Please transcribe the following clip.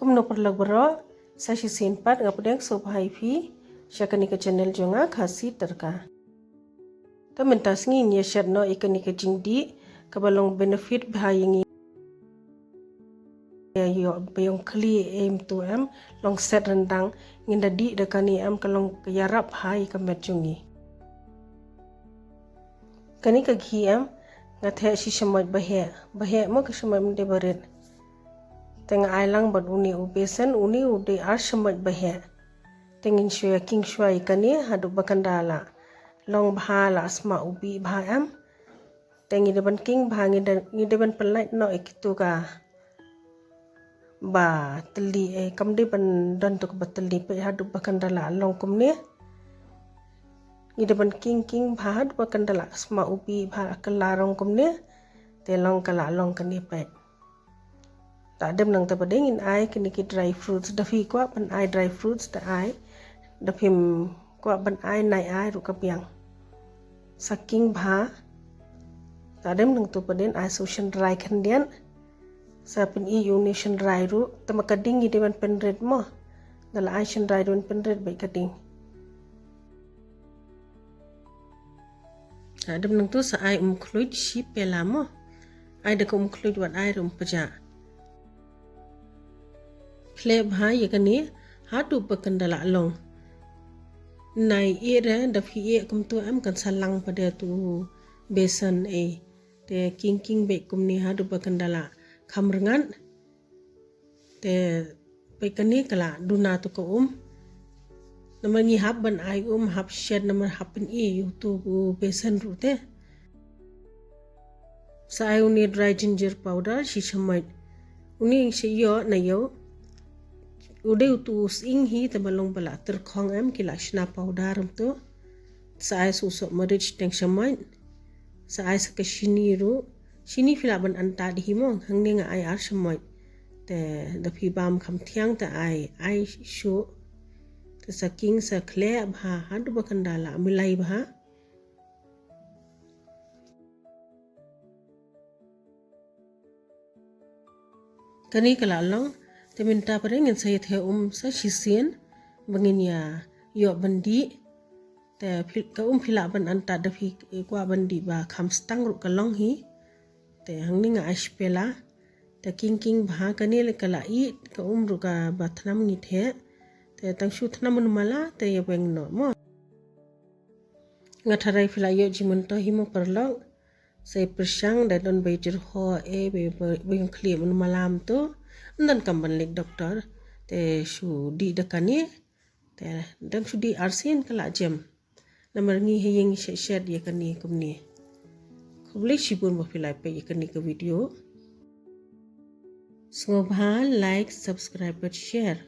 Kumno perlu bero, saya simpat ngapodeng sopai pi, syakani ke channel jonga khasi terka. Ta mentas ngi nya syadno ikani ke jingdi, kabalong benefit bahayingi yo bayong kli aim to am long set rendang nginda di dekani am kalong yarap hai kamerjungi. Kani ka ghi am ngathe si shamaj bahe mo ka shamaj mde baret. Teng ailang bad uni ubesen uni ude ar shamaj bahe. Tengin shwa king shwa ikani hadu bakandala. Long bhala asma ubi bha am. Tengi deban king bha ngideban pelait no ikitu ka. Ba teli kamde ban dantuk bateli pe hadu bakandala long kumne. Ngideban king bha hadu bakandala asma ubi bha kelarong kumne. Te long kala long kani pe. Tak ada menang terpadengin ai kini ki dry fruits dafi kuat ban ai dry fruits da ai dafim kuat ban ai nai ai rukapiang saking bha tak ada menang terpaden ai social dry kandian sa pin I unation dry ru tamakading ide ban penred mo dala ai shan dry ban penred bai kading tak ada menang tu sa ai kluid shi pelamo ai da kluid wat ai rum peja Kle bhai yakani hatu bakandala long. Nai ira dafi kumtu am kan salang pada tu besan te king be kumni hatu bakandala kamrengan te bekani kala duna tu ko nama ni hab ban ai hab shed nama hapin tu besan rute. Sa ai uni dry ginger powder si chamai uni si yo na yo udah utus inghi tabalong bala terkhong am kila shna powder tu saai susuk merich teng shamai saai sa shini ru shini filaban anta di himong hangni nga ai ar shamai te da phi bam kham thiang ta ai shu te sa king sa kle bha hadu bakandala milai bha kani kala long te minta parengin saya the sa shisien bangin ya yo bandi te ka phila ban anta da phi kwa bandi ba kham stang ru kalong hi te hangni nga ashpela te king bha kani le kala I ka ru ka bathnam ngi the te tang shu thnam mala te ye beng no mo nga tharai phila yo jimun to himo parlong sai persang da don bai jir ho be khli malam to dan kamban lek doktor te shu di dakani te dan shu di arsin kala jam namar ngi heyeng shed ye kani kumni khubli shibun mo filai pe ye kani ka video so like subscribe but share